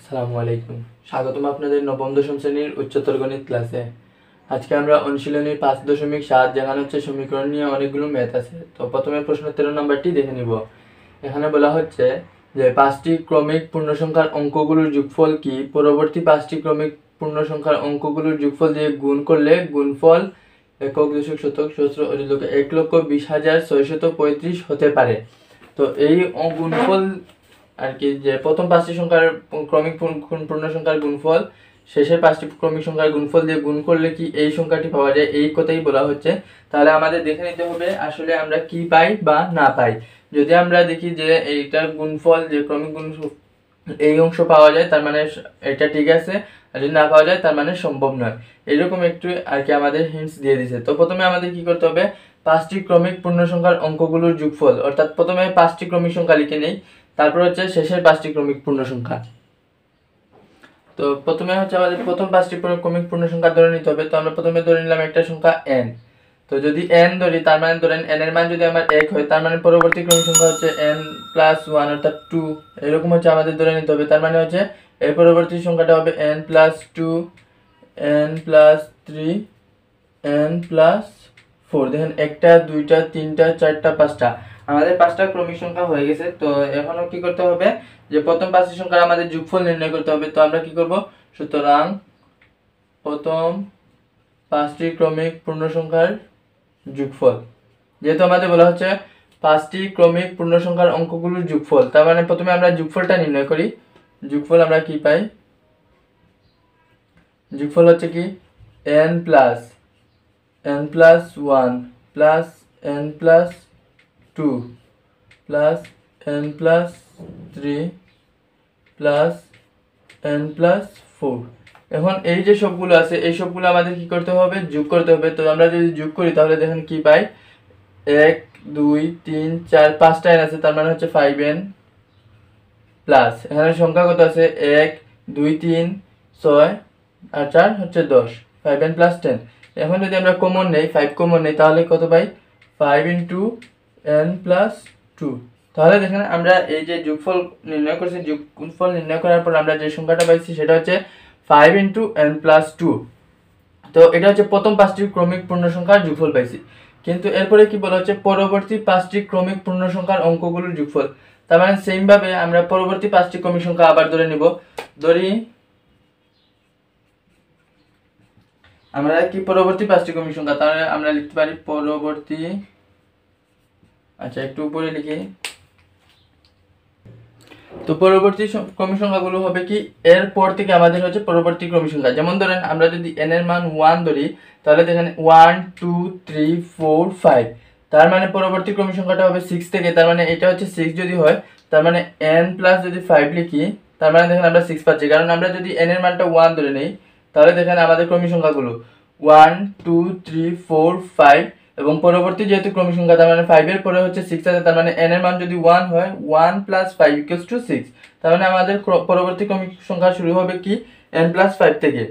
আসসালামু আলাইকুম। স্বাগতম আপনাদের নবম দশম শ্রেণীর উচ্চতর গণিত ক্লাসে। আজকে আমরা অনুশীলনী 5.7 যেখানে হচ্ছে সমীকরণ নিয়ে অনেকগুলো ম্যাথ আছে। তো প্রথমে প্রশ্ন 13 নম্বরটি দেখে নিব। এখানে বলা হচ্ছে যে 5টি ক্রমিক পূর্ণসংখ্যার অঙ্কগুলোর যোগফল কি পরবর্তী 5টি ক্রমিক পূর্ণসংখ্যার অঙ্কগুলোর যোগফল দিয়ে গুণ করলে গুণফল একক দশক শতক সহস্র অযুত 1,20,635 হতে পারে। তো এই গুণফল আর কি যে প্রথম 5টি সংখ্যার ক্রমিক পূর্ণ সংখ্যার গুণফল শেষের 5টি ক্রমিক সংখ্যার গুণফল দিয়ে গুণ করলে কি এই সংখ্যাটি পাওয়া যায়, এই কথাই বলা হচ্ছে। তাহলে আমাদের দেখে নিতে হবে আসলে আমরা কি পাই বা না পাই। যদি আমরা দেখি যে এইটার গুণফল যে ক্রমিক গুণফল এই অংশ পাওয়া যায় তার মানে এটা ঠিক আছে, আর যদি না পাওয়া যায় তার মানে সম্ভব নয়। এরকম একটু আর কি আমাদের হিন্টস দিয়ে দিছে। তো প্রথমে আমাদের কি করতে হবে, 5টি ক্রমিক পূর্ণ সংখ্যার অঙ্কগুলোর যোগফল, অর্থাৎ প্রথমে 5টি ক্রমিক সংখ্যা লিখে নেই, তারপর হচ্ছে শেষের 5টি ক্রমিক পূর্ণ সংখ্যা। তো প্রথমে হচ্ছে আমাদের প্রথম 5টি ক্রমিক পূর্ণ সংখ্যা ধরে নিতে হবে। তো আমরা প্রথমে ধরে নিলাম একটা সংখ্যা n। তো যদি n ধরি তার মানে ধরেন n এর মান যদি আমার 1 হয় তার মানে পরবর্তী ক্রমিক সংখ্যা হচ্ছে n+1 অর্থাৎ 2, এরকম হচ্ছে আমাদের ধরে নিতে হবে। তার মানে হচ্ছে এর পরবর্তী সংখ্যাটা হবে n+2, n+3, n+4। দেখেন একটা, দুইটা, তিনটা, চারটা, পাঁচটা, আমাদের 5টা ক্রমিক সংখ্যা হয়ে গেছে। তো এখনো কি করতে হবে, যে প্রথম 5টি সংখ্যার আমাদের যোগফল নির্ণয় করতে হবে। তো আমরা কি করব, সুতরাং প্রথম 5টি ক্রমিক পূর্ণ সংখ্যার যোগফল, যেহেতু আমাদের বলা হচ্ছে 5টি ক্রমিক পূর্ণ সংখ্যার অঙ্কগুলোর যোগফল, তার মানে প্রথমে আমরা যোগফলটা নির্ণয় করি। যোগফল আমরা কি পাই, যোগফল হচ্ছে কি n+1 plus n+2 plus n+3 plus n+4। এখন এই যে সবগুলো আছে এই সবগুলো আমাদের কি করতে হবে, যোগ করতে হবে। তো আমরা যদি যোগ করি তাহলে দেখেন কি পাই, 1 2 3 4 5টা n আছে, তার মানে হচ্ছে 5n প্লাস এখানে সংখ্যা কত আছে 1 2 3 6 আর 4 হচ্ছে 10, 5n প্লাস 10। এখন যদি আমরা কমন নেই, 5 কমন নেই, তাহলে কত পাই, 5 × n+2। তাহলে দেখেন আমরা এই যে যোগফল নির্ণয় করছি, যোগফল নির্ণয় করার পর আমরা যে সংখ্যাটা পাইছি সেটা হচ্ছে 5 × n+2। তো এটা হচ্ছে প্রথম 5টি ক্রমিক পূর্ণ সংখ্যার যোগফল পাইছি। কিন্তু এরপরে কি বলা হচ্ছে, পরবর্তী 5টি ক্রমিক পূর্ণ সংখ্যার অঙ্কগুলোর যোগফল। তার মানে সেম ভাবে আমরা পরবর্তী 5টি ক্রমিক সংখ্যা আবার ধরে নিব। ধরি আমরা কি পরবর্তী 5টি ক্রমিক সংখ্যা, তাহলে আমরা লিখতে পারি পরবর্তী, আচ্ছা একটু উপরে লিখি। তো পরবর্তী ক্রমিক সংখ্যাগুলো হবে কি, এর পর থেকে আমাদের হচ্ছে পরবর্তী ক্রমিক সংখ্যা। যেমন ধরেন আমরা যদি n এর মান 1 ধরি, তাহলে দেখেন 1 2 3 4 5, তার মানে পরবর্তী ক্রমিক সংখ্যাটা হবে 6 থেকে। তার মানে এটা হচ্ছে 6 যদি হয়, তার মানে n প্লাস যদি 5 লিখি, তার মানে দেখেন আমরা 6 পাচ্ছি। কারণ আমরা যদি n এর মানটা 1 ধরে নেই, তাহলে দেখেন আমাদের ক্রমিক সংখ্যাগুলো 1 2 3 4 5, এবং পরবর্তী যেহেতু ক্রমিক সংখ্যা তার মানে 5 এর পরে হচ্ছে 6 আছে, তার মানে n এর মান যদি 1 হয় 1 + 5 = 6। তার মানে আমাদের পরবর্তী ক্রমিক সংখ্যা শুরু হবে কি n+5 থেকে।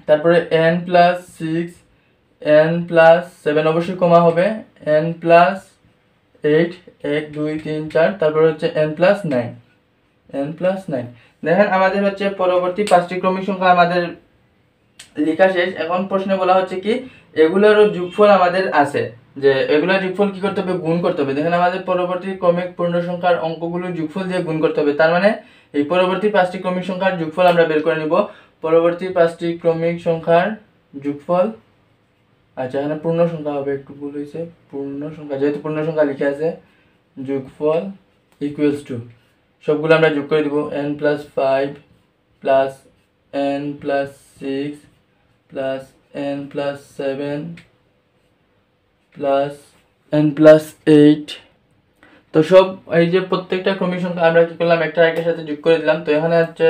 তারপরে n+6, n+7, অবশ্যই কমা হবে, n+8, 1 2 3 4, তারপরে হচ্ছে n+9। দেখেন আমাদের হচ্ছে পরবর্তী 5টি ক্রমিক সংখ্যা আমাদের লেখা শেষ। এখন প্রশ্নে বলা হচ্ছে কি, এগুলোরও যোগফল আমাদের আছে, যে এগুলোর যোগফল কি করতে হবে, গুণ করতে হবে। দেখেন আমাদের পরবর্তী ক্রমিক পূর্ণ সংখ্যার অঙ্কগুলোর যোগফল দিয়ে গুণ করতে হবে। তার মানে এই পরবর্তী 5টি ক্রমিক সংখ্যার যোগফল আমরা বের করে নিব। পরবর্তী 5টি ক্রমিক সংখ্যার যোগফল, আচ্ছা এখানে পূর্ণ সংখ্যা হবে, একটু ভুল হয়েছে, পূর্ণ সংখ্যা যেহেতু পূর্ণ সংখ্যা লিখে আছে, যোগফল ইকুয়ালস টু সবগুলো আমরা যোগ করে দিব, n+5 plus n+6 plus n+7 plus n+8। তো সব এই যে প্রত্যেকটা ক্রমিক সংখ্যা আমরা কি করলাম, একটা আরেকটার সাথে যোগ করে দিলাম। তো এখানে হচ্ছে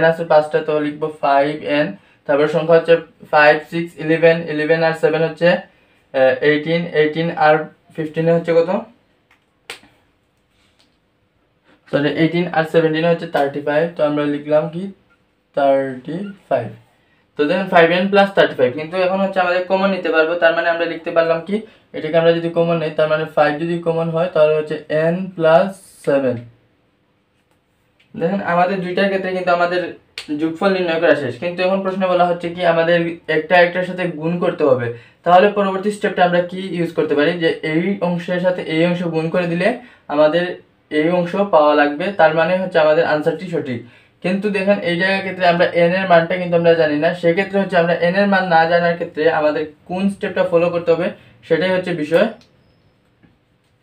n আছে 5টা, তো লিখবো 5n। তারপর সংখ্যা হচ্ছে 5 6 11, 11 আর 7 হচ্ছে 18, 18 আর 15 হচ্ছে কত, সরি 18 আর 17 হচ্ছে 35। তো আমরা লিখলাম কি 35। তো দেখেন 5n + 35, কিন্তু এখন হচ্ছে আমাদের কমন নিতে পারবো। তার মানে আমরা লিখতে পারলাম কি, এটাকে আমরা যদি কমন নেই, তার মানে 5 যদি কমন হয় তাহলে হচ্ছে n+7, দেখেন আমাদের দুইটার ক্ষেত্রে কিন্তু আমাদের যোগফল নির্ণয় করা শেষ, কিন্তু এখন প্রশ্ন বলা হচ্ছে কি আমাদের একটা একটার সাথে গুণ করতে হবে। তাহলে পরবর্তী স্টেপটা আমরা কি ইউজ করতে পারি, যে এই অংশের সাথে এই অংশ গুণ করে দিলে আমাদের এই অংশ পাওয়া লাগবে, তার মানে হচ্ছে আমাদের আনসারটি সঠিক। কিন্তু দেখেন এই জায়গার ক্ষেত্রে আমরা এন এর মানটা কিন্তু আমরা জানি না, সেক্ষেত্রে হচ্ছে আমরা এন এর মান না জানার ক্ষেত্রে আমাদের কোন স্টেপটা ফলো করতে হবে সেটাই হচ্ছে বিষয়।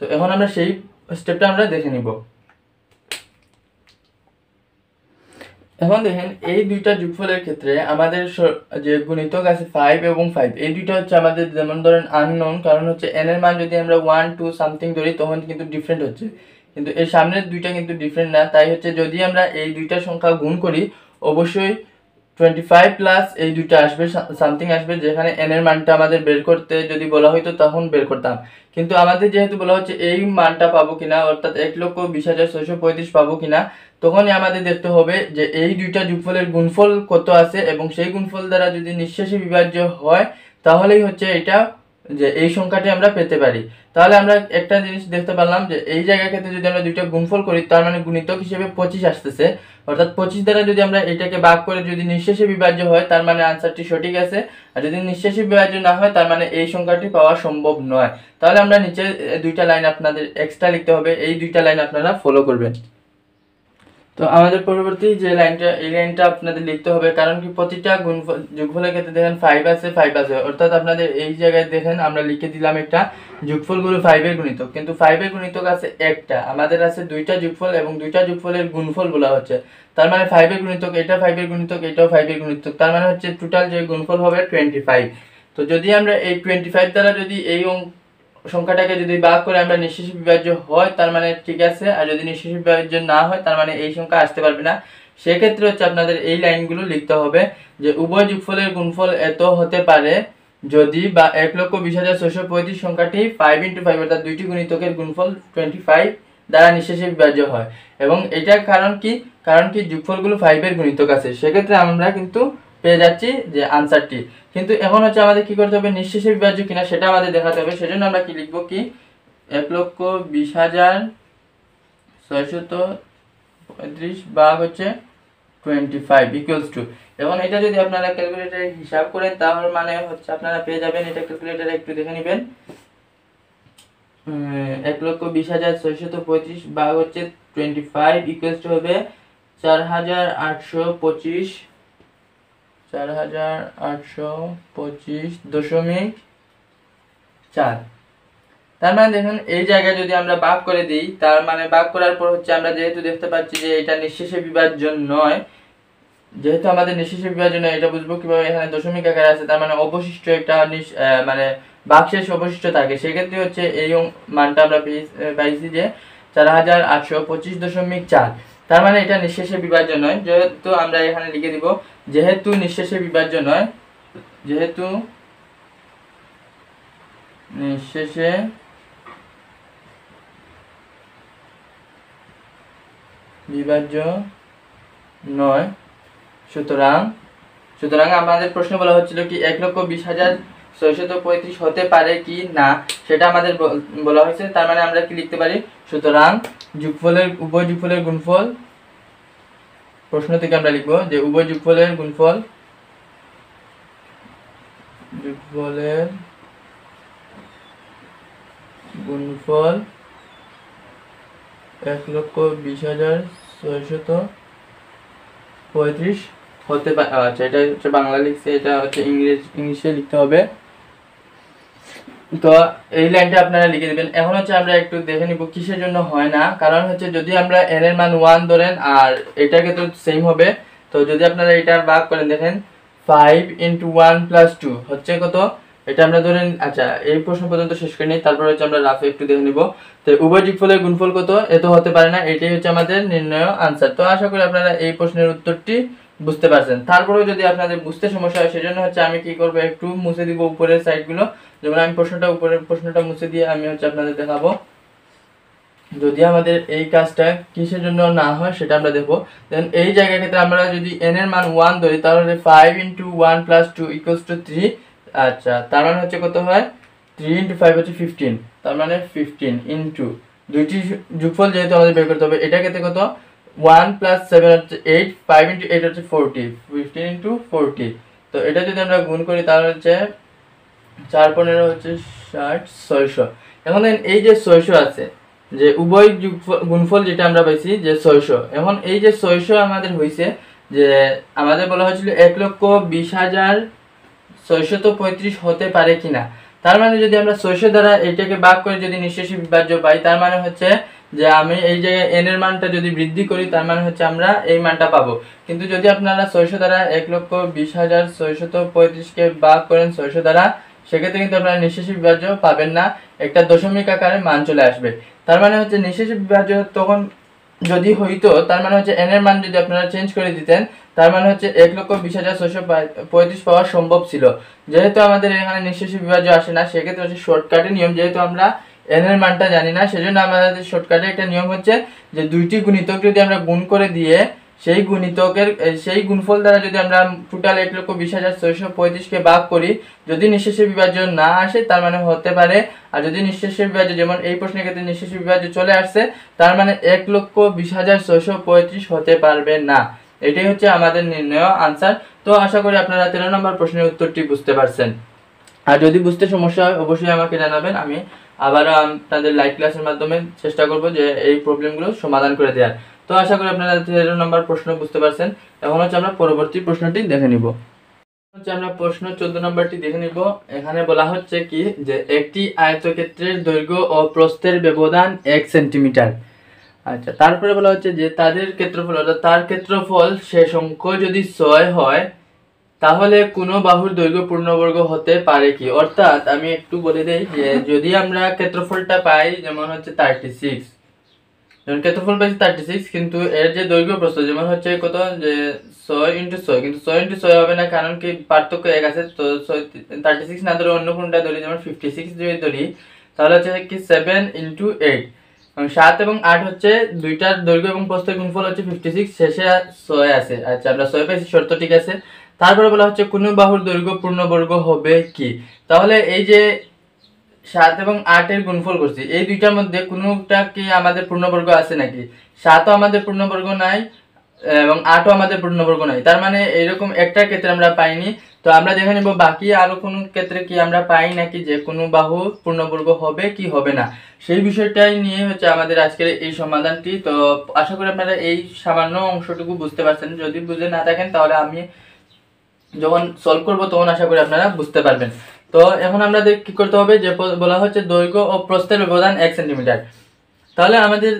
তো এখন আমরা সেই স্টেপটা আমরা দেখে নিব। এখন দেখেন এই দুইটা যোগফলের ক্ষেত্রে আমাদের যে গুণিতক আছে 5 এবং 5, এই দুইটা হচ্ছে আমাদের যেমন ধরেন আননোন, কারণ হচ্ছে এন এর মান যদি আমরা 1 2 সামথিং ধরি তখন কিন্তু ডিফারেন্ট হচ্ছে, কিন্তু এই সামনের দুইটা কিন্তু ডিফারেন্ট না। তাই হচ্ছে যদি আমরা এই দুইটা সংখ্যা গুণ করি অবশ্যই 25 প্লাস এই দুইটা আসবে, সামথিং আসবে, যেখানে এন এর মানটা আমাদের বের করতে যদি বলা হয়তো তখন বের করতাম, কিন্তু আমাদের যেহেতু বলা হচ্ছে এই মানটা পাবো কিনা, অর্থাৎ 1,20,635 পাবো কিনা, তখনই আমাদের দেখতে হবে যে এই দুইটা যোগফলের গুণফল কত আছে, এবং সেই গুণফল দ্বারা যদি নিঃশেষে বিভাজ্য হয় তাহলেই হচ্ছে এটা যে এই সংখ্যাটি আমরা পেতে পারি। তাহলে আমরা একটা জিনিস দেখতে পারলাম যে এই জায়গার ক্ষেত্রে যদি আমরা দুইটা গুণফল করি তার মানে গুণিতক হিসেবে 25 আসতেছে, অর্থাৎ 25 দ্বারা যদি আমরা এটাকে ভাগ করে যদি নিঃশেষে বিভাজ্য হয় তার মানে আনসারটি সঠিক আছে, আর যদি নিঃশেষে বিভাজ্য না হয় তার মানে এই সংখ্যাটি পাওয়া সম্ভব নয়। তাহলে আমরা নিচে দুইটা লাইন আপনাদের এক্সট্রা লিখতে হবে, এই দুইটা লাইন আপনারা ফলো করবেন। তো আমাদের পরবর্তী যে লাইনটা, এই লাইনটা আপনাদের লিখতে হবে, কারণ কি প্রতিটা যোগফলের ক্ষেত্রে দেখেন 5 আছে 5 আছে, অর্থাৎ আপনাদের এই জায়গায় দেখেন আমরা লিখে দিলাম একটা যোগফলগুলো 5 এর গুণিতক, কিন্তু 5 এর গুণিতক আছে একটা, আমাদের আছে দুইটা যোগফল এবং দুইটা যোগফলের গুণফল বলা হচ্ছে, তার মানে 5 এর গুণিতক এটা 5 এর গুণিতক এটাও 5 এর গুণিতক, তার মানে হচ্ছে টোটাল যে গুণফল হবে 25। তো যদি আমরা এই 25 দ্বারা যদি এই সংখ্যাটাকে যদি ভাগ করে আমরা নিঃশেষে বিভাজ্য হয় তার মানে ঠিক আছে, আর যদি নিঃশেষে বিভাজ্য না হয় তার মানে এই সংখ্যা আসতে পারবে না। সেক্ষেত্রে হচ্ছে আপনাদের এই লাইনগুলো লিখতে হবে যে উভয় যোগফলের গুণফল এত হতে পারে যদি বা 1,20,635 সংখ্যাটি 5 × 5 অর্থাৎ দুইটি গুণিতকের গুণফল 25 দ্বারা নিঃশেষে বিভাজ্য হয়, এবং এটার কারণ কি যোগফলগুলো 5 এর গুণিতক আছে, সেক্ষেত্রে আমরা কিন্তু পেয়ে যাচ্ছি যে আনসারটি। কিন্তু এখন হচ্ছে আমাদের কি করতে হবে, নিঃশেষে বিভাজ্য কিনা সেটা আমাদের দেখাতে হবে, সেজন্য আমরা কি লিখবো কি 1,20,635 ভাগ হচ্ছে 25 ইকুয়ালস টু, এখন এটা যদি আপনারা ক্যালকুলেটরে হিসাব করেন তাহলে মানে হচ্ছে আপনারা পেয়ে যাবেন, এটা ক্যালকুলেটরে একটু দেখে নেবেন, 1,20,635 ভাগ হচ্ছে 25 ইকুয়ালস টু হবে 4,825 4,825.4। তার মানে দেখুন এই জায়গায় যদি আমরা ভাগ করে দিই, তার মানে ভাগ করার পর হচ্ছে আমরা যেহেতু দেখতে পাচ্ছি যে এটা নিঃশেষে বিভাজ্য নয়, যেহেতু আমাদের নিঃশেষে বিভাজ্য নয় এটা বুঝবো কিভাবে, এখানে দশমিক আকারে আছে তার মানে অবশিষ্ট একটা মানে ভাগশেষ অবশিষ্ট থাকে, সেক্ষেত্রে হচ্ছে এই মানটা আমরা পাইছি যে 4,825.4, তার মানে এটা নিঃশেষে বিভাজ্য নয়, যেহেতু আমরা এখানে লিখে দিব যেহেতু নিঃশেষে বিভাজ্য নয়, যেহেতু নিঃশেষে বিভাজ্য নয়, সুতরাং আমাদের প্রশ্ন বলা হচ্ছিল কি 1,20,635 হতে পারে কি না, সেটা আমাদের বলা হয়েছে, তার মানে আমরা কি লিখতে পারি, সুতরাং উভয় যোগফলের গুণফল, প্রশ্ন থেকে আমরা লিখবো যে উভয় যোগফলের গুণফল 1,20,635 হতে পারে। আচ্ছা এটা হচ্ছে বাংলা লিখছে, এটা হচ্ছে ইংলিশে লিখতে হবে, তো এই লাইনটা আপনারা লিখে দিবেন। এখন হচ্ছে আমরা একটু দেখে নিব কিসের জন্য হয় না, কারণ হচ্ছে যদি আমরা n এর মান 1 ধরেন আর এটার ক্ষেত্রে সেম হবে, তো যদি আপনারা এটা ভাগ করেন দেখেন 5 × 1 + 2 হচ্ছে কত, এটা আমরা ধরেন, আচ্ছা এই প্রশ্ন পর্যন্ত শেষ করে নিই, তারপর হচ্ছে আমরা রাফে একটু দেখে নিব। তো উভয় যোগফলের গুণফল কত, এত হতে পারে না, এটাই হচ্ছে আমাদের নির্ণয় আনসার। তো আশা করি আপনারা এই প্রশ্নের উত্তরটি বুঝতে পারছেন। তারপরেও যদি আপনাদের বুঝতে সমস্যা হয় সেজন্য হচ্ছে আমি কি করব, একটু মুছে দিব উপরের সাইডগুলো, যেমন আমি উপরের প্রশ্নটা মুছে দিয়ে আমি হচ্ছে আপনাদের দেখাবো। যদি আমাদের এই কাজটা কিসের জন্য না হয় সেটা আমরা দেখবো। দেন এই জায়গার ক্ষেত্রে আমরা যদি n এর মান 1 ধরি তাহলে 5 × 1 + 2 = 3, আচ্ছা তার মানে হচ্ছে কত হয়, 3 × 5 হচ্ছে 15, তার মানে 15 ইনটু দুইটি যোগফল যেহেতু আমাদের বের করতে হবে, এটা ক্ষেত্রে কত 1 প্লাস 7 হচ্ছে 8, 5 ইন্টু 8 হচ্ছে 40, 15 ইন্টু 40। তো এটা যদি আমরা গুণ করি তাহলে হচ্ছে 4 15 হচ্ছে 60, 600। এখন এই যে 600 আছে, যে উভয় গুণফল যেটা আমরা পাইছি যে 600, এখন এই যে 600 আমাদের হয়েছে, যে আমাদের বলা হয়েছিল 1,20,635 হতে পারে কিনা। তার মানে যদি আমরা 600 দ্বারা এটাকে ভাগ করে যদি নিঃশেষী বিভাজ্য পাই, তার মানে হচ্ছে যে আমি এই জায়গায় n এর মানটা যদি বৃদ্ধি করি তার মানে হচ্ছে আমরা এই মানটা পাবো। কিন্তু যদি আপনারা 600 দ্বারা 1,20,635 কে ভাগ করেন 600 দ্বারা, সেক্ষেত্রে কিন্তু আপনারা নিঃশেষী বিভাজ্য পাবেন না, একটা দশমিক আকারে মান চলে আসবে। তার মানে হচ্ছে নিঃশেষী বিভাজ্য তখন যদি হইতো, তার মানে হচ্ছে n এর মান যদি আপনারা চেঞ্জ করে দিতেন, তার মানে হচ্ছে 1,20,635 পাওয়া সম্ভব ছিল। যেহেতু আমাদের এখানে নিঃশেষী বিভাজ্য আসে না, সেক্ষেত্রে হচ্ছে শর্টকাটের নিয়ম, যেহেতু আমরা n এর মানটা জানি না, সেজন্য আমাদের শর্টকাটে একটা নিয়ম হচ্ছে যে দুইটি গুণিতক যদি আমরা গুণ করে দিয়ে সেই গুণিতকের সেই গুণফল দ্বারা যদি আমরা টোটাল 1,20,635 কে ভাগ করি, যদি নিঃশেষী বিভাজ্য না আসে তার মানে হতে পারে, আর যদি নিঃশেষী বিভাজ্য, যেমন এই প্রশ্নের ক্ষেত্রে নিঃশেষী বিভাজ্য চলে আসছে, তার মানে 1,20,635 হতে পারবে না। এটাই হচ্ছে আমাদের নির্ণয় আনসার। তো আশা করি আপনারা 13 নম্বর প্রশ্নের উত্তরটি বুঝতে পারছেন। আর যদি বুঝতে সমস্যা হয় অবশ্যই আমাকে জানাবেন, আমি আবারও আপনাদের লাইভ ক্লাসের মাধ্যমে চেষ্টা করব যে এই প্রবলেমগুলো সমাধান করে দেওয়ার। তো আশা করি আপনারা 13 নম্বর প্রশ্ন বুঝতে পারছেন। এখন হচ্ছে আমরা পরবর্তী প্রশ্নটি দেখে নিব। হচ্ছে আমরা প্রশ্ন 14 নম্বরটি দেখে নিব। এখানে বলা হচ্ছে কি যে একটি আয়তক্ষেত্রের দৈর্ঘ্য ও প্রস্থের ব্যবধান 1 সেন্টিমিটার। আচ্ছা, তারপরে বলা হচ্ছে যে তাদের ক্ষেত্রফল, অর্থাৎ তার ক্ষেত্রফল শেষ অঙ্ক যদি 6 হয় তাহলে কোনো বাহুর দৈর্ঘ্য পূর্ণবর্গ হতে পারে কি। অর্থাৎ আমি একটু বলে দেই যে যদি আমরা ক্ষেত্রফলটা পাই, যেমন হচ্ছে 36, যেমন ক্ষেত্রফল পাইছি 36, কিন্তু এর যে দৈর্ঘ্য প্রস্থ যেমন হচ্ছে কত, যে 6 ইন্টু 6, কিন্তু 6 ইন্টু 6 হবে না, কারণ কি পার্থক্য 1 আছে। তো 36 না ধরে অন্য কোনটা ধরি, যেমন 56 যদি ধরি, তাহলে হচ্ছে কি 7 ইন্টু 8, 7 এবং 8 হচ্ছে দুইটার দৈর্ঘ্য এবং প্রস্থের গুণফল হচ্ছে 56, শেষে 6 আছে। আচ্ছা, আমরা 6 পাইছি, শর্ত ঠিক আছে। তারপরে বলা হচ্ছে কোন বাহুর দৈর্ঘ্য পূর্ণবর্গ হবে কি। তাহলে এই যে 7 এবং 8 এর গুণফল করছি, এই দুইটার মধ্যে কোনটা কি আমাদের পূর্ণবর্গ আছে নাকি? 7ও আমাদের পূর্ণবর্গ নাই এবং 8ও আমাদের পূর্ণবর্গ নাই, তার মানে এরকম একটা ক্ষেত্রে আমরা পাইনি। তো আমরা দেখে নিব বাকি আরো কোন ক্ষেত্রে কি আমরা পাই নাকি যে কোনো বাহু পূর্ণবর্গ হবে কি হবে না, সেই বিষয়টাই নিয়ে হচ্ছে আমাদের আজকের এই সমাধানটি। তো আশা করি আপনারা এই সামান্য অংশটুকু বুঝতে পারছেন। যদি বুঝে না থাকেন তাহলে আমি যখন সলভ করব তখন আশা করি আপনারা বুঝতে পারবেন। তো এখন আমাদের কি করতে হবে, যে বলা হচ্ছে দৈর্ঘ্য ও প্রস্থের ব্যবধান 1 সেন্টিমিটার। তাহলে আমাদের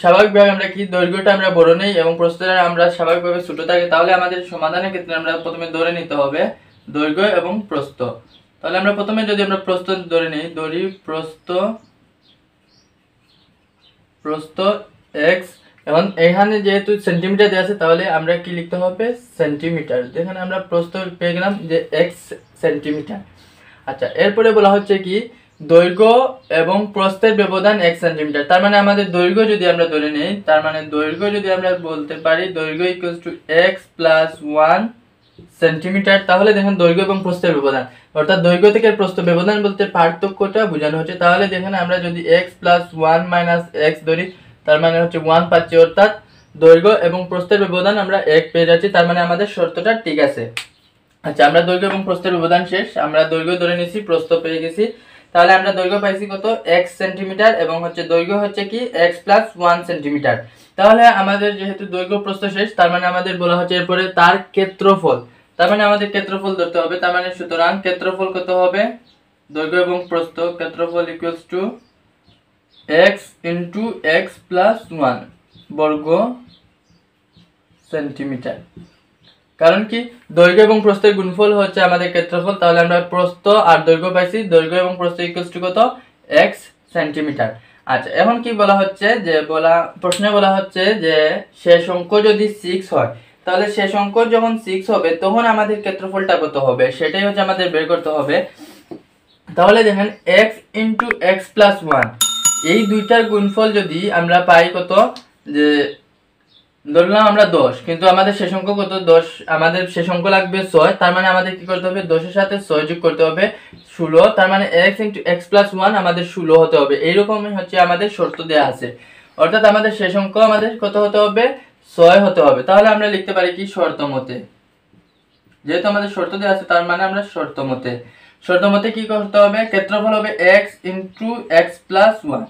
স্বাভাবিকভাবে আমরা কি দৈর্ঘ্যটা আমরা বড় নেই এবং প্রস্থটা আমরা স্বাভাবিকভাবে ছোট থাকে, তাহলে আমাদের সমাধানের ক্ষেত্রে আমরা প্রথমে ধরে নিতে হবে দৈর্ঘ্য এবং প্রস্থ। তাহলে আমরা প্রথমে যদি আমরা প্রস্থ ধরে নিই, ধরি প্রস্থ x, এখন এখানে যেহেতু সেন্টিমিটার দেওয়া আছে তাহলে আমরা কি লিখতে হবে সেন্টিমিটার। এখানে আমরা প্রস্থ পেয়ে গেলাম যে x সেন্টিমিটার। আচ্ছা, এরপরে বলা হচ্ছে কি দৈর্ঘ্য এবং প্রস্থের ব্যবধান 1 সেন্টিমিটার। তার মানে আমাদের দৈর্ঘ্য যদি আমরা ধরে নেই, তার মানে দৈর্ঘ্য যদি আমরা বলতে পারি দৈর্ঘ্য equals to x plus 1 centimetre. তাহলে দেখেন দৈর্ঘ্য এবং প্রস্থের ব্যবধান, অর্থাৎ দৈর্ঘ্য থেকে প্রস্থ ব্যবধান বলতে পার্থক্যটা বোঝানো হচ্ছে। তাহলে দেখেন আমরা যদি x প্লাস 1 মাইনাস x ধরি, তার মানে হচ্ছে 1 পাচ্ছি, অর্থাৎ দৈর্ঘ্য এবং প্রস্থের ব্যবধান আমরা 1 পেয়ে যাচ্ছি। তার মানে আমাদের শর্তটা ঠিক আছে। আচ্ছা, আমরা দৈর্ঘ্য এবং প্রস্থের ব্যবধান শেষ, আমরা দৈর্ঘ্য ধরে নিয়েছি, প্রস্থ পেয়ে গেছি। তাহলে আমরা দৈর্ঘ্য পাইছি কত x সেন্টিমিটার এবং হচ্ছে দৈর্ঘ্য হচ্ছে কি x প্লাস 1 সেন্টিমিটার। তাহলে আমাদের যেহেতু দৈর্ঘ্য প্রস্থ শেষ, তার মানে আমাদের বলা হচ্ছে এরপরে তার ক্ষেত্রফল। তার মানে আমাদের ক্ষেত্রফল ধরতে হবে। তার মানে সুতরাং ক্ষেত্রফল কত হবে, দৈর্ঘ্য এবং প্রস্থ ক্ষেত্রফল equals to x into x plus 1 বর্গ সেন্টিমিটার। কারণ কি দৈর্ঘ্য এবং প্রস্থের গুণফল হচ্ছে আমাদের ক্ষেত্রফল। তাহলে আমরা প্রস্থ আর দৈর্ঘ্য পাইছি, দৈর্ঘ্য এবং প্রস্থ ইকুয়ালস টু কত x সেন্টিমিটার। আচ্ছা, এখন কি বলা হচ্ছে, যে প্রশ্নে বলা হচ্ছে যে শেষ অঙ্ক যদি 6 হয়, তাহলে শেষ অঙ্ক যখন 6 হবে তখন আমাদের ক্ষেত্রফলটা কত হবে, সেটাই হচ্ছে আমাদের বের করতে হবে। তাহলে দেখেন x ইন্টু x প্লাস 1, এই দুইটার গুণফল যদি আমরা পাই কত, যে ধরলাম আমরা 10, কিন্তু আমাদের শেষ অঙ্ক কত 10, আমাদের শেষ অঙ্ক লাগবে 6। তার মানে আমাদের কি করতে হবে, 10 এর সাথে 6 যোগ করতে হবে 16। তার মানে x ইন্টু x প্লাস 1 আমাদের 16 হতে হবে। এইরকমই হচ্ছে আমাদের শর্ত দেওয়া আছে, অর্থাৎ আমাদের শেষ অঙ্ক আমাদের কত হতে হবে 6 হতে হবে। তাহলে আমরা লিখতে পারি কি শর্ত মতে, যেহেতু আমাদের শর্ত দেওয়া আছে তার মানে আমরা শর্ত মতে কি করতে হবে, ক্ষেত্রফল হবে x into x plus one.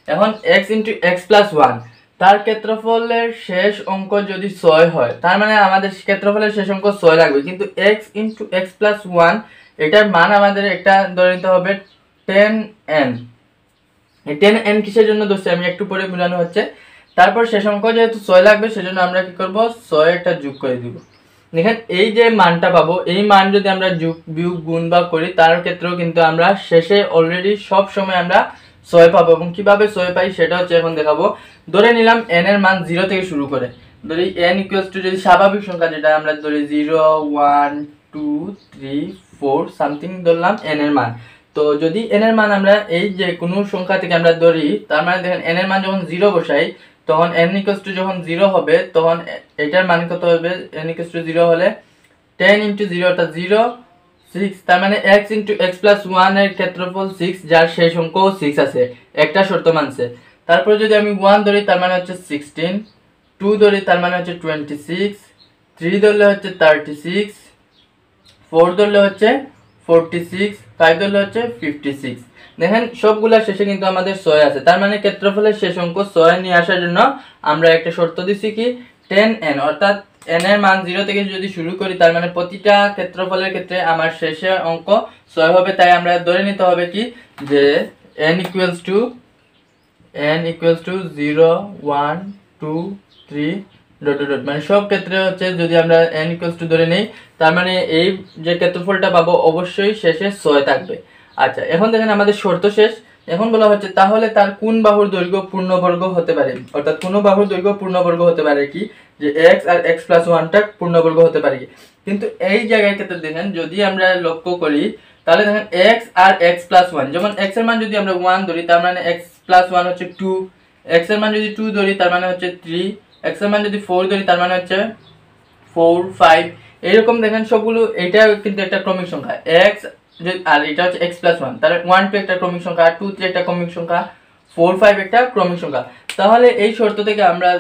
এখন x into x plus one, তার ক্ষেত্রফলের শেষ অঙ্ক যদি 6 হয় তার মানে আমাদের ক্ষেত্রফলের শেষ অঙ্ক 6 লাগবে, কিন্তু x into x plus one এটার মান আমাদের একটা ধরে নিতে হবে 10n। এই 10n কিসের জন্য ধরছি আমি একটু পরে বোঝানো হচ্ছে। তারপর শেষ অঙ্ক যেহেতু 6 লাগবে সেজন্য আমরা কি করব, 6 একটা যোগ করে দিব। দেখেন এই যে মানটা পাবো, এই মান যদি আমরা যোগ বিয়োগ গুণ বা করি তার ক্ষেত্রেও কিন্তু আমরা শেষে অলরেডি সব সময় আমরা 6 পাবো। এবং কিভাবে 6 পাই সেটা হচ্ছে এখন দেখাবো। ধরে নিলাম n এর মান 0 থেকে শুরু করে, ধরি n ইকুয়ালস টু যদি স্বাভাবিক সংখ্যা যেটা আমরা ধরি 0 1 2 3 4 সামথিং ধরলাম n এর মান। তো যদি n এর মান আমরা এই যে কোনো সংখ্যা থেকে আমরা ধরি, তার মানে দেখেন n এর মান যখন 0 বসাই তখন n ইকুয়ালস টু যখন 0 হবে তখন এটার মান কত হবে, n ইকুয়ালস টু 0 হলে 10 ইনটু 0 অর্থাৎ 0 6, তার মানে x ইনটু x প্লাস 1 এর ক্ষেত্রফল 6, যার শেষ অঙ্কও 6 আছে, একটা শর্ত মানছে। তারপর যদি আমি 1 ধরি তার মানে হচ্ছে 16, 2 ধরি তার মানে হচ্ছে 26, 3 ধরলে হচ্ছে 36, 4 ধরলে হচ্ছে 46, 5 ধরলে হচ্ছে 56। দেখেন সবগুলা শেষে কিন্তু আমাদের 6 আছে, তার মানে ক্ষেত্রফলের শেষ অঙ্ক 6 নিয়ে আসার জন্য আমরা একটা শর্ত দিছি কি 10n, অর্থাৎ n এর মান 0 থেকে যদি শুরু করি তার মানে প্রতিটা ক্ষেত্রফলের ক্ষেত্রে আমার শেষে অঙ্ক 6 হবে। তাই আমরা ধরে নিতে হবে কি যে n equals to 0 1 2 3 dot dot, মানে সব ক্ষেত্রে হচ্ছে যদি আমরা n ইকুয়ালস টু ধরে নেই তার মানে এই যে ক্ষেত্রফলটা পাবো অবশ্যই শেষে 6 থাকবে। আচ্ছা এখন দেখেন আমাদের শর্ত শেষ। এখন বলা হচ্ছে তাহলে তার কোন বাহুর দৈর্ঘ্য পূর্ণবর্গ হতে পারে, অর্থাৎ কোন বাহুর দৈর্ঘ্য পূর্ণবর্গ হতে পারে কি, যে x আর x প্লাস 1টা পূর্ণবর্গ হতে পারে কি। কিন্তু এই জায়গায় ক্ষেত্রে দেখেন যদি আমরা লক্ষ্য করি তাহলে দেখেন x আর x প্লাস 1, যেমন x এর মান যদি আমরা 1 ধরি তার মানে x প্লাস 1 হচ্ছে 2, x এর মান যদি 2 ধরি তার মানে হচ্ছে 3, x এর মান যদি 4 ধরি তার মানে হচ্ছে 4 5, এরকম দেখেন সবগুলো। এটা কিন্তু একটা ক্রমিক সংখ্যা x, আর এটা হচ্ছে x প্লাস 1, তাহলে 1 2 একটা ক্রমিক সংখ্যা, 2 3 একটা ক্রমিক সংখ্যা, 4 5 একটা ক্রমিক সংখ্যা। তাহলে এই শর্ত থেকে আমরা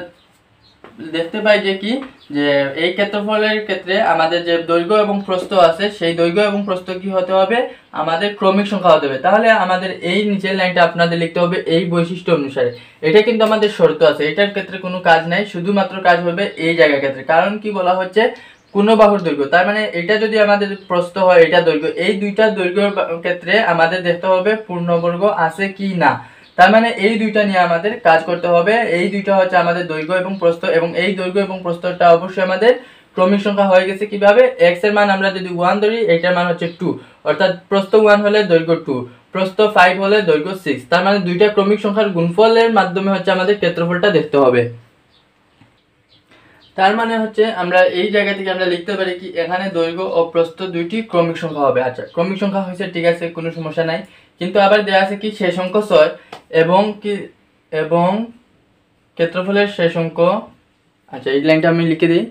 দেখতে পাই যে কি, যে এই ক্ষেত্রফলের ক্ষেত্রে আমাদের যে দৈর্ঘ্য এবং প্রস্থ আছে সেই দৈর্ঘ্য এবং প্রস্থ কি হতে হবে, আমাদের ক্রমিক সংখ্যা হতে হবে। তাহলে আমাদের এই নিচের লাইনটা আপনাদের লিখতে হবে এই বৈশিষ্ট্য অনুসারে। এটা কিন্তু আমাদের শর্ত আছে, এটার ক্ষেত্রে কোনো কাজ নাই, শুধুমাত্র কাজ হবে এই জায়গার ক্ষেত্রে। কারণ কি বলা হচ্ছে কোন বাহুর দৈর্ঘ্য, তার মানে এটা যদি আমাদের প্রস্থ হয় এটা দৈর্ঘ্য, এই দুইটা দৈর্ঘ্যের ক্ষেত্রে আমাদের দেখতে হবে পূর্ণবর্গ আছে কি না। তার মানে এই দুইটা নিয়ে আমাদের কাজ করতে হবে। এই দুইটা হচ্ছে আমাদের দৈর্ঘ্য এবং প্রস্থ, এবং এই দৈর্ঘ্য এবং প্রস্থটা অবশ্যই আমাদের ক্রমিক সংখ্যা হয়ে গেছে। কিভাবে, x এর মান আমরা যদি 1 ধরি এটার মান হচ্ছে 2, অর্থাৎ প্রস্থ 1 হলে দৈর্ঘ্য 2, প্রস্থ 5 হলে দৈর্ঘ্য 6। তার মানে দুইটা ক্রমিক সংখ্যার গুণফলের মাধ্যমে হচ্ছে আমাদের ক্ষেত্রফলটা দেখতে হবে। তার মানে হচ্ছে আমরা এই জায়গা থেকে আমরা লিখতে পারি কি এখানে দৈর্ঘ্য ও প্রস্থ দুইটি ক্রমিক সংখ্যা হবে। আচ্ছা ক্রমিক সংখ্যা হয়েছে ঠিক আছে, কোনো সমস্যা নাই, কিন্তু আবার দেয়া আছে কি শেষ অঙ্ক 6 এবং কি এবং ক্ষেত্রফলের শেষ অঙ্ক। আচ্ছা এই লাইনটা আমি লিখে দিই।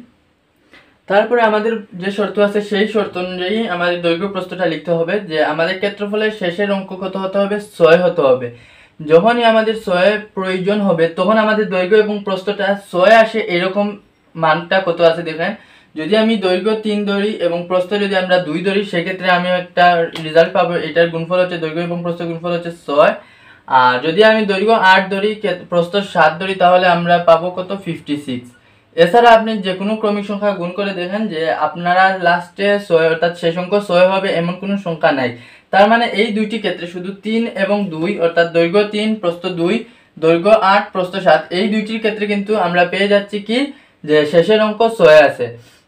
তারপরে আমাদের যে শর্ত আছে সেই শর্ত অনুযায়ী আমাদের দৈর্ঘ্য প্রস্থটা লিখতে হবে, যে আমাদের ক্ষেত্রফলের শেষের অঙ্ক কত হতে হবে, 6 হতে হবে। যখনই আমাদের 6 প্রয়োজন হবে তখন আমাদের দৈর্ঘ্য এবং প্রস্থটা 6 আসে, এরকম মানটা কত আছে দেখেন। যদি আমি দৈর্ঘ্য 3 ধরি এবং প্রস্থ যদি আমরা 2 ধরি সেক্ষেত্রে আমি একটা রেজাল্ট পাবো, এটার গুণফল হচ্ছে দৈর্ঘ্য এবং প্রস্থ গুণফল হচ্ছে 6। আর যদি আমি দৈর্ঘ্য 8 ধরি প্রস্থ 7 ধরি তাহলে আমরা পাবো কত, 56। এছাড়া আপনি যে কোনো ক্রমিক সংখ্যা গুণ করে দেখেন যে আপনারা লাস্টে 6 অর্থাৎ শেষ অঙ্ক 6 হবে এমন কোনো সংখ্যা নাই। তার মানে এই দুইটি ক্ষেত্রে শুধু 3 এবং 2 অর্থাৎ দৈর্ঘ্য 3 প্রস্থ 2, দৈর্ঘ্য 8 প্রস্থ 7, এই দুইটির ক্ষেত্রে কিন্তু আমরা পেয়ে যাচ্ছি কি যে শেষের অঙ্ক 6 আছে।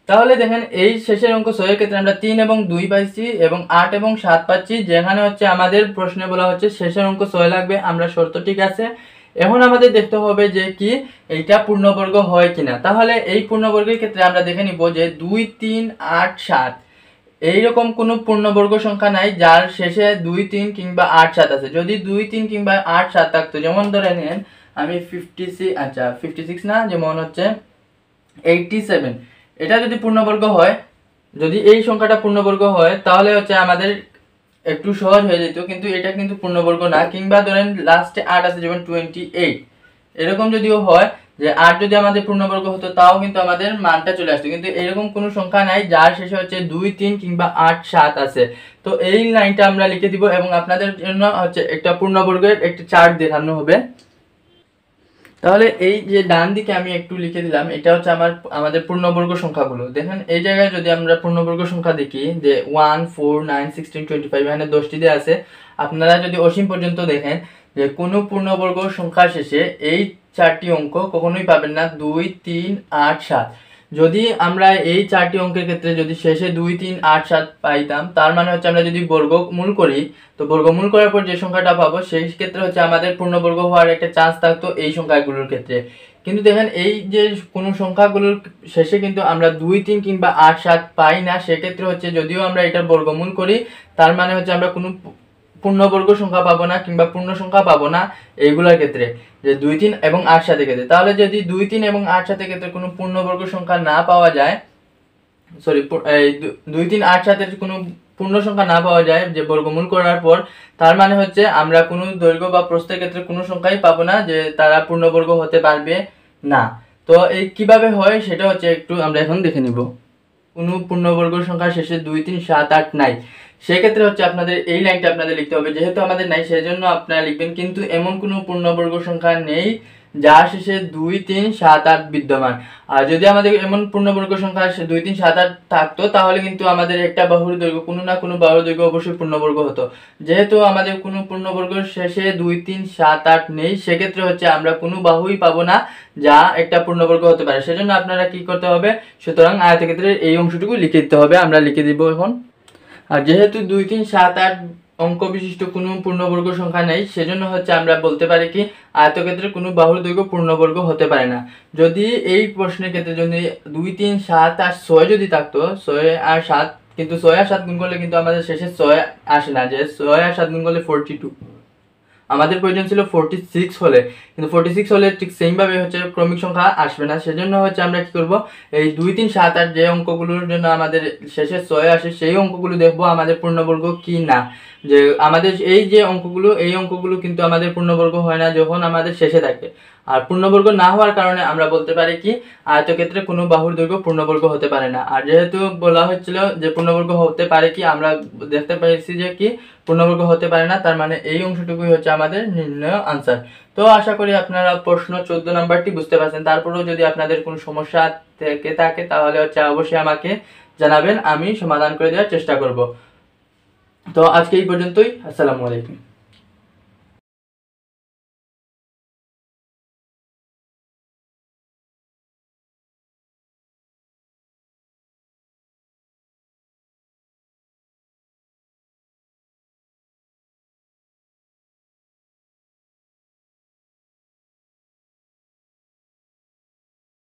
তাহলে দেখেন এই শেষের অঙ্ক 6 এর ক্ষেত্রে আমরা 3 এবং 2 পাইছি এবং 8 এবং 7 পাচ্ছি, যেখানে হচ্ছে আমাদের প্রশ্নে বলা হচ্ছে শেষের অঙ্ক 6 লাগবে। আমরা শর্ত ঠিক আছে, এখন আমাদের দেখতে হবে যে কি এইটা পূর্ণবর্গ হয় কিনা। তাহলে এই পূর্ণবর্গের ক্ষেত্রে আমরা দেখে নিব যে 2 3 8 7 এইরকম কোনো পূর্ণবর্গ সংখ্যা নাই যার শেষে 2 3 কিংবা 8 7 আছে। যদি 2 3 কিংবা 8 7 থাকতো, যেমন ধরে নেন আমি 56, আচ্ছা 56 না, যেমন হচ্ছে 87, এটা যদি পূর্ণবর্গ হয়, যদি এই সংখ্যাটা পূর্ণবর্গ হয় তাহলে হচ্ছে আমাদের একটু সহজ হয়ে যেত, কিন্তু এটা কিন্তু পূর্ণবর্গ না। কিংবা ধরেন লাস্টে 8 আছে যেমন 28, এরকম যদিও হয় যে 8 যদি আমাদের পূর্ণবর্গ হতো তাও কিন্তু আমাদের মানটা চলে আসতো, কিন্তু এরকম কোনো সংখ্যা নাই যার শেষে হচ্ছে 2 3 কিংবা 8 7 আছে। তো এই লাইনটা আমরা লিখে দিব এবং আপনাদের জন্য হচ্ছে একটা পূর্ণবর্গের একটা চার্ট দেখানো হবে। তাহলে এই যে ডান দিকে আমি একটু লিখে দিলাম, এটা হচ্ছে আমাদের পূর্ণবর্গ সংখ্যাগুলো। দেখেন এই জায়গায় যদি আমরা পূর্ণবর্গ সংখ্যা দেখি যে 1 4 9 16 25 এখানে 10টি দেওয়া আছে। আপনারা যদি অসীম পর্যন্ত দেখেন যে কোনো পূর্ণবর্গ সংখ্যা শেষে এই 4টি অঙ্ক কখনোই পাবেন না, 2 3 8 7। যদি আমরা এই 4টি অঙ্কের ক্ষেত্রে যদি শেষে 2 3 8 7 পাইতাম, তার মানে হচ্ছে আমরা যদি বর্গমূল করি, তো বর্গমূল করার পর যে সংখ্যাটা পাবো সেই ক্ষেত্রে হচ্ছে আমাদের পূর্ণবর্গ হওয়ার একটা চান্স থাকতো এই সংখ্যাগুলোর ক্ষেত্রে। কিন্তু দেখেন এই যে কোনো সংখ্যাগুলোর শেষে কিন্তু আমরা 2 3 কিংবা 8 7 পাই না, সেক্ষেত্রে হচ্ছে যদিও আমরা এটার বর্গমূল করি তার মানে হচ্ছে আমরা কোনো পূর্ণবর্গ সংখ্যা পাবো না কিংবা পূর্ণ সংখ্যা পাবো না এইগুলোর ক্ষেত্রে, যে 2 3 এবং 8 7 এর ক্ষেত্রে। তাহলে যদি 2 3 এবং 8 7 এর ক্ষেত্রে কোনো পূর্ণবর্গ সংখ্যা না পাওয়া যায়, সরি 2 3 8 7 এর কোনো পূর্ণ সংখ্যা না পাওয়া যায় যে বর্গমূল করার পর, তার মানে হচ্ছে আমরা কোনো দৈর্ঘ্য বা প্রস্থের ক্ষেত্রে কোনো সংখ্যাই পাবো না যে তারা পূর্ণবর্গ হতে পারবে না। তো এই কিভাবে হয় সেটা হচ্ছে একটু আমরা এখন দেখে নিব। কোনো পূর্ণবর্গ সংখ্যা শেষে 2 3 7 8 নাই, সেক্ষেত্রে হচ্ছে আপনাদের এই লাইনটা আপনাদের লিখতে হবে। যেহেতু আমাদের নাই সেজন্য আপনারা লিখবেন কিন্তু এমন কোনো পূর্ণবর্গ সংখ্যা নেই যার শেষে 2 3 7 8 বিদ্যমান। আর যদি আমাদের এমন পূর্ণবর্গ সংখ্যা 2 3 7 8 থাকতো তাহলে কিন্তু আমাদের একটা বাহুর দৈর্ঘ্য কোনো না কোনো বাহুর দৈর্ঘ্য অবশ্যই পূর্ণবর্গ হতো। যেহেতু আমাদের কোনো পূর্ণবর্গ শেষে 2 3 7 8 নেই, সেক্ষেত্রে হচ্ছে আমরা কোনো বাহুই পাবো না যা একটা পূর্ণবর্গ হতে পারে। সেজন্য আপনারা কি করতে হবে, সুতরাং আয়তক্ষেত্রের এই অংশটুকু লিখে দিতে হবে। আমরা লিখে দিব এখন। আর যেহেতু 2 3 7 8 অঙ্ক বিশিষ্ট কোনো পূর্ণবর্গ সংখ্যা নেই, সেজন্য হচ্ছে আমরা বলতে পারি কি আয়তক্ষেত্রের কোনো বাহুর দৈর্ঘ্য পূর্ণবর্গ হতে পারে না। যদি এই প্রশ্নের ক্ষেত্রে যদি 2 3 7 আর 6 যদি থাকতো, 6 আর 7, কিন্তু 6 আর 7 গুণ করলে কিন্তু আমাদের শেষে 6 আসে না, যে 6 আর 7 গুণ করলে 42, আমাদের প্রয়োজন ছিল 46 হলে, কিন্তু 46 হলে ঠিক সেইভাবে হচ্ছে ক্রমিক সংখ্যা আসবে না। সেজন্য হচ্ছে আমরা কি করব, এই 2 3 7 8 যে অঙ্কগুলোর জন্য আমাদের শেষে 6 আসে সেই অঙ্কগুলো দেখব আমাদের পূর্ণবর্গ কি না। যে আমাদের এই যে অঙ্কগুলো, এই অঙ্কগুলো কিন্তু আমাদের পূর্ণবর্গ হয় না যখন আমাদের শেষে থাকে। আর পূর্ণবর্গ না হওয়ার কারণে আমরা বলতে পারি কি আয়তক্ষেত্রে কোনো বাহুর দৈর্ঘ্য পূর্ণবর্গ হতে পারে না। আর যেহেতু বলা হচ্ছিল যে পূর্ণবর্গ হতে পারে কি, আমরা দেখতে পেয়েছি যে কি পূর্ণবর্গ হতে পারে না, তার মানে এই অংশটুকুই হচ্ছে আমাদের নির্ণয় আনসার। তো আশা করি আপনারা প্রশ্ন 14 নাম্বারটি বুঝতে পারছেন। তারপরেও যদি আপনাদের কোনো সমস্যা থেকে থাকে তাহলে হচ্ছে অবশ্যই আমাকে জানাবেন, আমি সমাধান করে দেওয়ার চেষ্টা করব। তো আজকে এই পর্যন্তই। আসসালামু আলাইকুম।